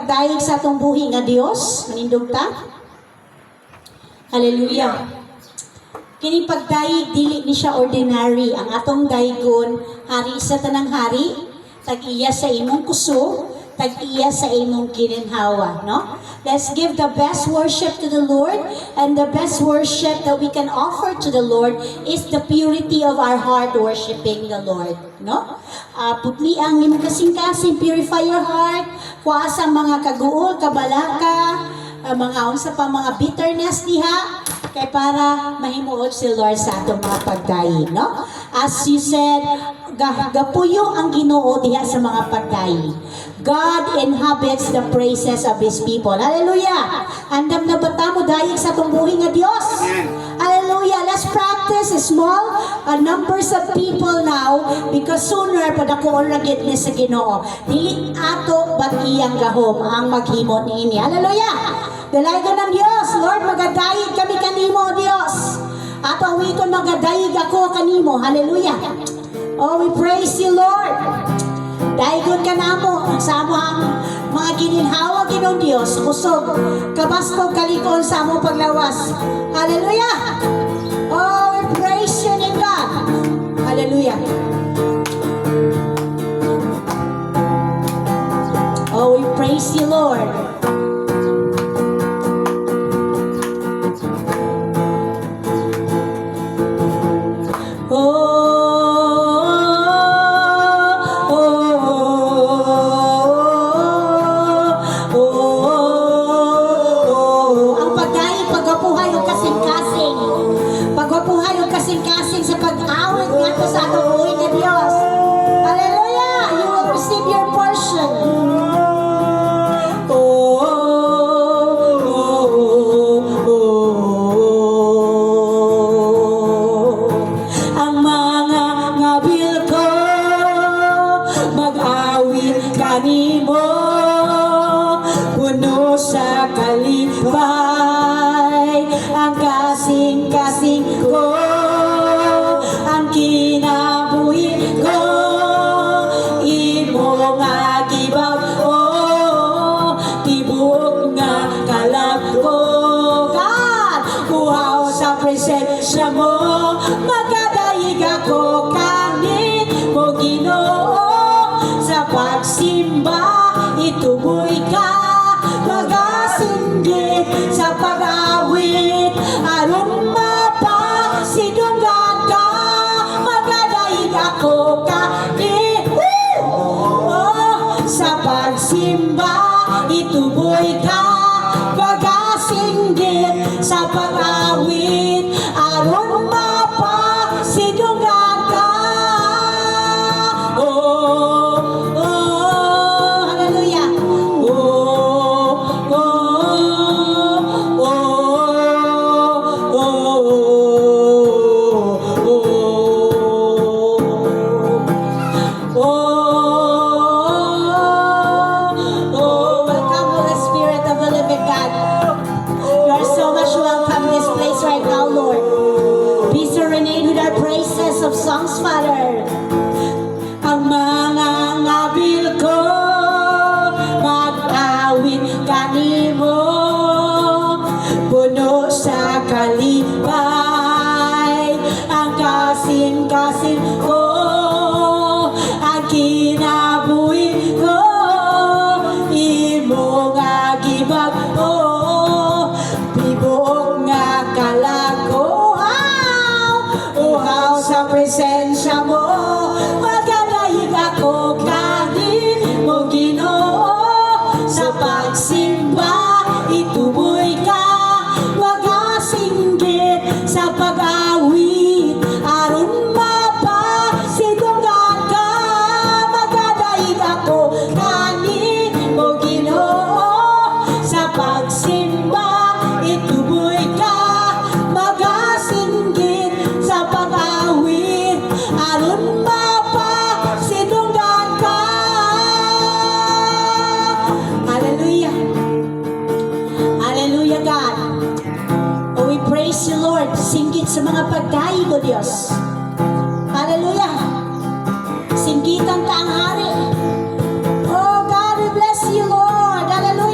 pagdaig sa atong buhi nga Dios, manindog ta. Hallelujah. Kini pagdaig dili ni siya ordinary. Ang atong daigon hari sa tanang hari, tag-iya sa imong kuso, tag-iya sa imong gininhawa, no? Let's give the best worship to the Lord, and the best worship that we can offer to the Lord is the purity of our heart worshiping the Lord, no? Putli ang imong kasing-kasing, purify your heart, kuas ang mga kaguol, kabalaka, mga unsa pa mga bitterness diha, kay para mahimuot si Lord sa atong mga pagdaig, no? As you said, gapuyo ang Ginoo diha sa mga pagdaig. God inhabits the praises of His people. Hallelujah! Andam na bata mo dahil sa tumbuhi nga Diyos. Hallelujah! Let's practice small numbers of people now, because sooner padakuon ra gid ni sa Ginoo. Dili ato bagiyang gahom ang maghimo niini. Hallelujah! Dalaga ng Diyos, Lord, magadayig kami kanimo, Diyos. Ato awiton magadayig ako kanimo. Hallelujah! Oh, we praise you, Lord. Daigon ka na mo, sa mo ang mga gininhawa Ginoong Diyos, kusog, kabastog kalikon sa mo paglawas. Hallelujah! Oh, we praise your name, God. Hallelujah. Oh, we praise you, Lord. Kasing-kasing sa pag-awit nga to sa atong buhay nga Diyos. Hallelujah! You will receive your portion. Ang mga ngabil ko mag-awit kanimo, puno sa kalipay ang kasing-kasing ko. Kinabuhi ko, imo nga gibaw ko, tibuok nga kalab ko. God, uhaw sa presensya mo, magkadayig ako kanin mo Ginoo. Sa pagsimba, ituboy ka, magasinggit sa pag-awit, aron mapagsidunggan ako kani. Sa pagsimba, ituboy ka, pagasinggit sa pag-awit, aron mapagsidungan ka. Oh, oh, hallelujah. Oh, oh, oh, oh, oh. Welcome, Holy Spirit of the living God. You are so much welcome in this place right now, Lord. Be serenade with our praises of songs, Father. Ang mga ngabil ko, mag-awit kanimo, puno sa kalipay, ang kasing-kasing ko. Kinabuhi ko, imo nga gibag ko, bibuok nga kalago, uhaw sa presensya mo, magkadayig ako kanin mo Ginoo. Sa pagsimba, ituboy ka, magasinggit sa pag-awit, aron mapagsidunggan ka. Ako kanin mo Ginoo. Sa pagsimba, ituboy ka, magasinggit sa pag-awit, aron mapagsidunggan ka. Hallelujah. Hallelujah, God. Oh, we praise you, Lord. Singgit sa mga pagdaig, O Diyos. Hallelujah. Singgitan ka ang hari. Oh God, we bless you, Lord. Hallelujah.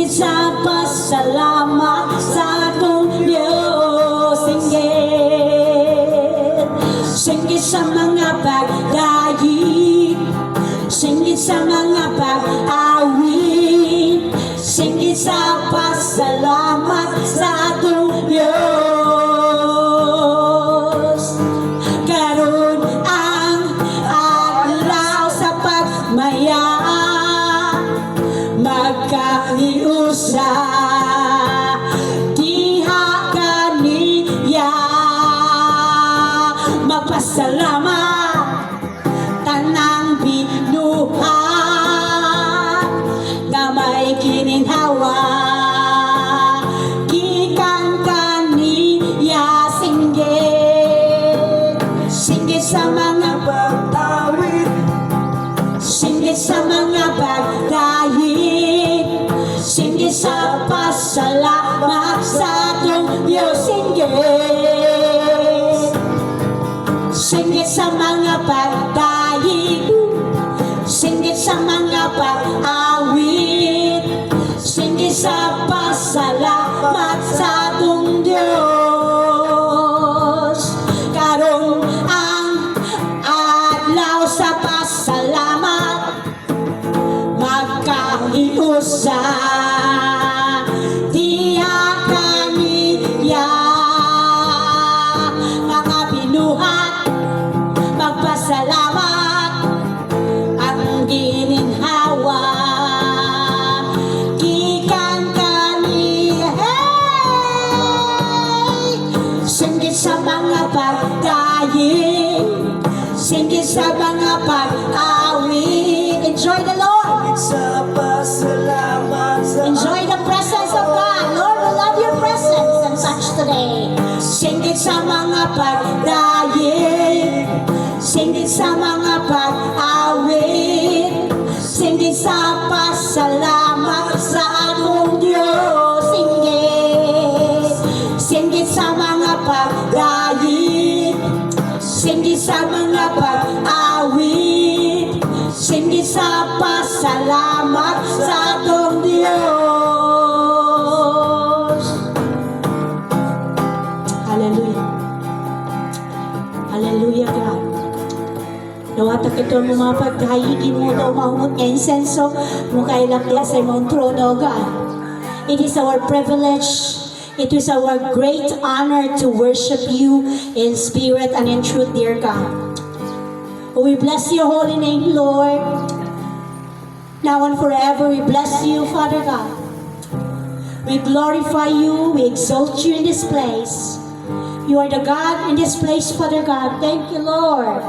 Singgit sa pasalamat sa atong Diyos. Singgit, singgit sa mga pagdayig, singgit sa mga pag-awit, singgit sa pasalamat sa atong Diyos. Karon ang adlaw sa pagmaya, magkahiusa, diha kaniya magpasalamat tanang binuhat nga may kininhawa gikan kaniya. Singgit, singgit sa mga pag-awit, singgit sa mga pagdahig, singgit sa pasalamat sa atong Diyos. Singgit, singgit sa mga pagdahig, singgit sa mga pag-awit, singgit sa pasalamat sa atong Diyos. Karong ang adlaw sa pasalamat, magkahiusa, diha kaniya mga binuhat, magpasalamat ang gininhawa gikan kaniya. Hey! Singgit sa mga pagdayig, singgit sa mga pag-awit. Enjoy the Lord. Sa pasalamat sa Enjoy the presence of God. Lord, we love your presence and touch today. Singgit sa mga pagdayig, singgit sa mga pag-awit, singgit sa pasalamat sa atong Diyos. Singgit, singgit sa mga pagdayig, singgit sa mga pag-awit, singgit sa pasalamat sa atong Diyos. Hallelujah. Hallelujah, God. Nawata kito mo mga pagkahigin mo daw mahungot insenso mo kailapya sa imong trono, God. It is our privilege, it is our great honor to worship you in spirit and in truth, dear God. We bless your holy name, Lord. Now and forever, we bless you, Father God. We glorify you, we exalt you in this place. You are the God in this place, Father God. Thank you, Lord.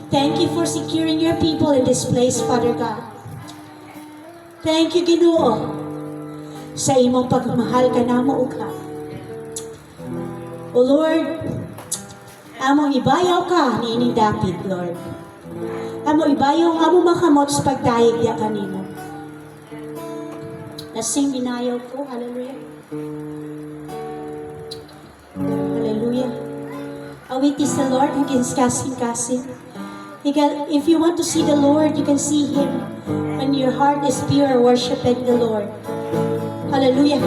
Thank you for securing your people in this place, Father God. Thank you, Ginoo, sa imong pagmahal ka namo, O God. O Lord, among ibayaw ka ni ining dapit, Lord. Among ibayaw, among makamot sa pagdayeg niya kanino. Nasing binayaw ko, hallelujah. Hallelujah. Awit is the Lord, you can kasing-kasing. If you want to see the Lord, you can see Him when your heart is pure worshiping the Lord. Hallelujah.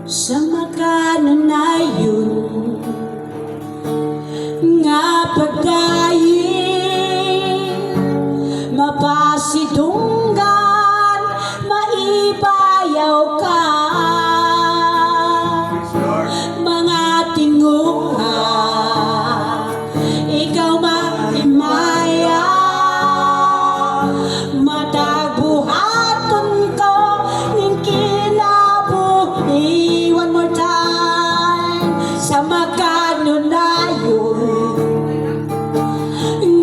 Sa makanunayon nga pagdayin, mapasidunggan, maibayaw ka, mga tinguha, ikaw mahimaya, matagbuhaton ko, ning kinabuhi. One more time. Sa makanunayon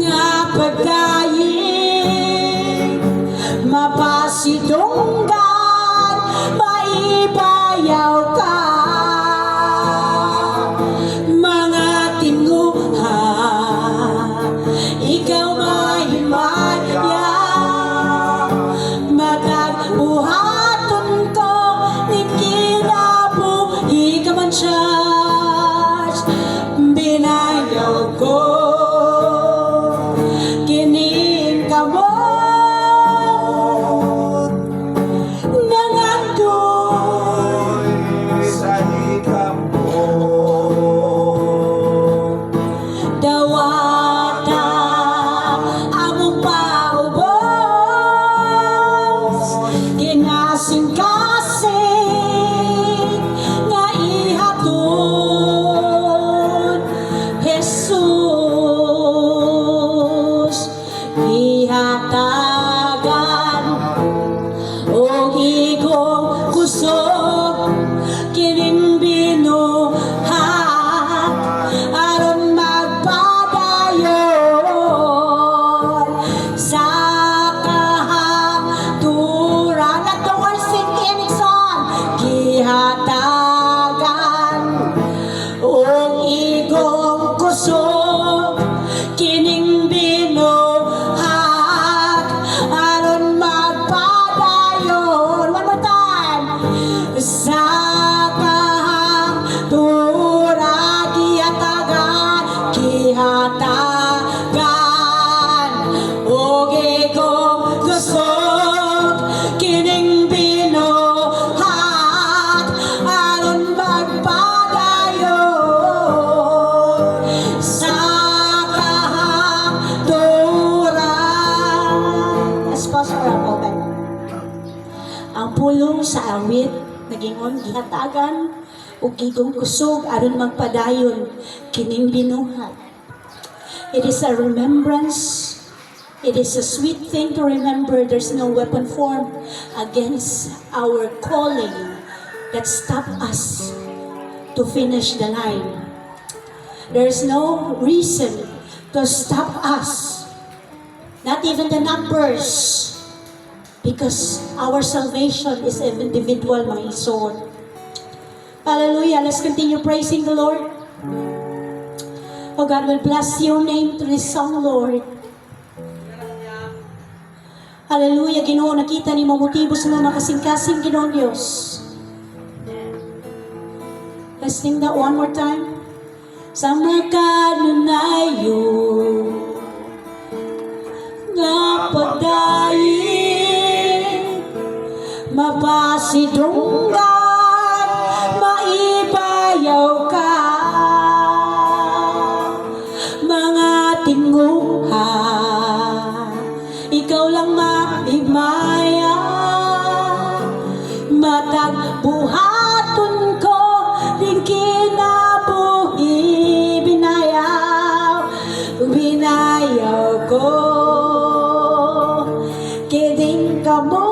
nga pagdayin, mapasidunggan, gihatagan ug igong kusog kining binuhat aron magpadayon. One more time. Sa kahangturan gihatagan ug igong kusog kining binuhat aron magpadayon sa kahangturan. Let's pause for a moment. Ang pulong sa awit nagingon gihatagan ug gigong kusog aron magpadayon kining binuhat. It is a remembrance. It is a sweet thing to remember there's no weapon formed against our calling that stop us to finish the line. There's no reason to stop us, not even the numbers, because our salvation is individual, my soul. Hallelujah. Let's continue praising the Lord. Oh God, will bless your name through this song, Lord. Hallelujah. Ginoo, nakita ni mo motibo sa mga kasing-kasing, Ginoo Diyos. Let's sing that one more time. Sa makanunayo nga pagdayin mapasidunggan maibayaw ka mga tinguha ikaw lang maibmaya matag buhaton ko din kinabuhi binayaw ko kidding ka mo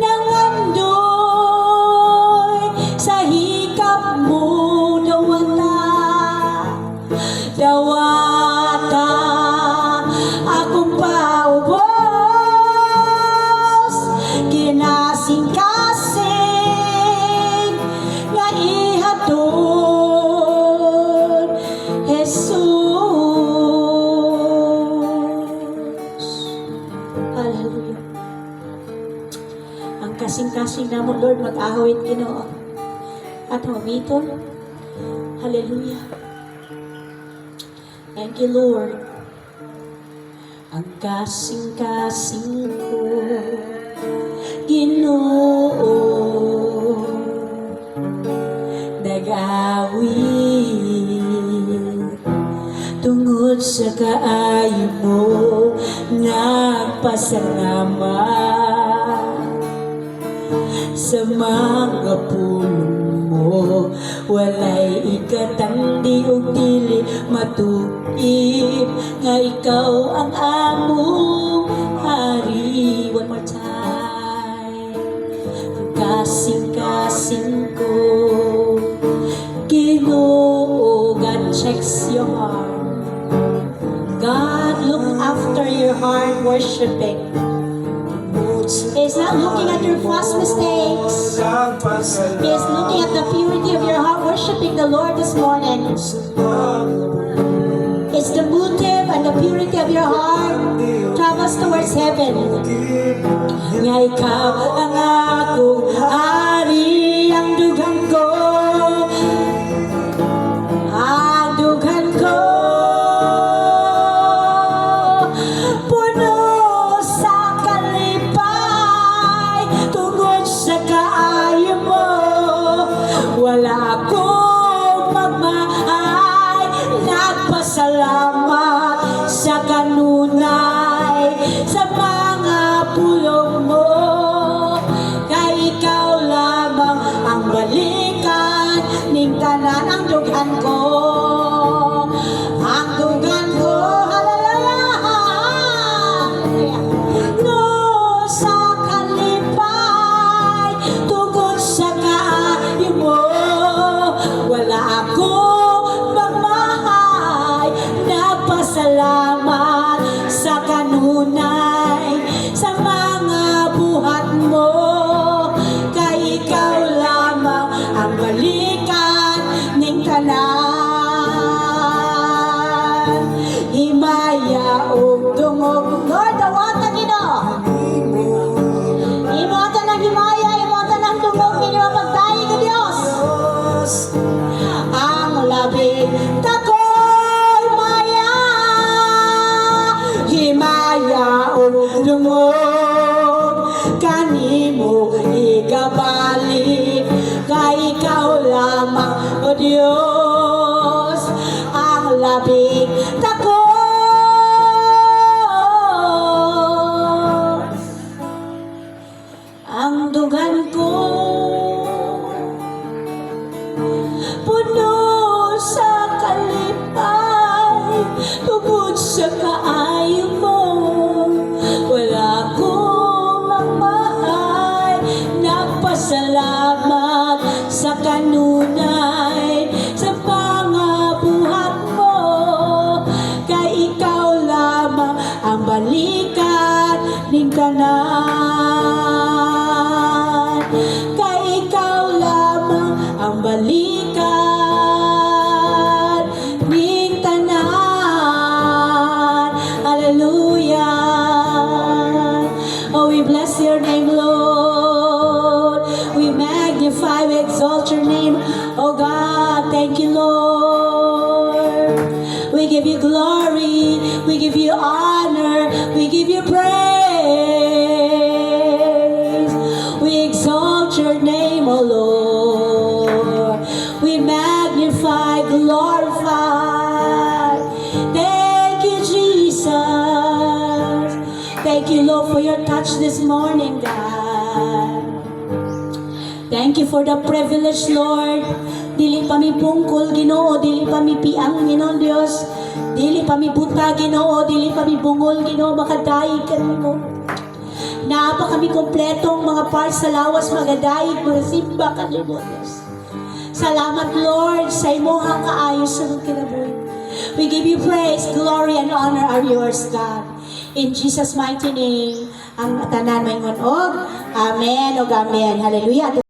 nangandoy sa hikap mo dawata akong paubos kinasing-kasing nga ihatod Jesus. Hallelujah. Ang kasing-kasing na mo, Lord, mag-ahawit Ginoo at humiton. Hallelujah. Thank you, Lord. Ang kasing-kasing ko, Ginoo, nag-awit tungod sa kaayo mo, nagpasalamat sa mga pulong mo, walay ikatandi ug dili matuip nga ikaw ang among hari. One more time. Ang kasing-kasing ko, Ginoo, God checks your heart. God look after your heart worshiping. He is not looking at your past mistakes. He is looking at the purity of your heart worshiping the Lord this morning. It's the motive and the purity of your heart travels towards heaven. Nga ikaw ang akong hari, ang dugan ko, ang dugan ko. Wala akong magmahay, nagpasalamat sa kanunay, sa mga pulong mo. Kay ikaw lamang ang balikan, ning tanan ang dugan ko. Ang dugan ko, hallelujah. No sa kalipay, tungkol sa kaayo mo. kanimo igabalik. Kay ikaw lamang, O Diyos, ang labing takot. Ang dugan ko puno sa kalipay, tungod sa kaayo mo. Wala akong mamahay, nagpasalamat sa kanunay, sa pangabuhat mo. Kay ikaw lamang ang balikan ning tanan. Kay ikaw lamang ang balikan ning tanan. Hallelujah. Oh, we bless your name, Lord. We magnify, we exalt your name. Oh God, thank you, Lord. We give you glory, we give you honor, we give you praise. We exalt your name, O Lord. We magnify, glorify. Thank you, Jesus. Thank you, Lord, for your touch this morning, God. Thank you for the privilege, Lord. Dili pa mi pungkol, Ginoo, dili pa mi piang, Ginoo Dios. Dili pa mi buta, Ginoo, dili pa mi bungol, Ginoo, makadayig kanimo. Naapa kami kompletong mga parts sa lawas, magadayig, magasimba kanimo, Dios. Salamat, Lord, sa imong kaayos sa kinabuhi. We give you praise, glory, and honor are yours, God. In Jesus' mighty name, ang tanan may og. Amen o amen. Hallelujah.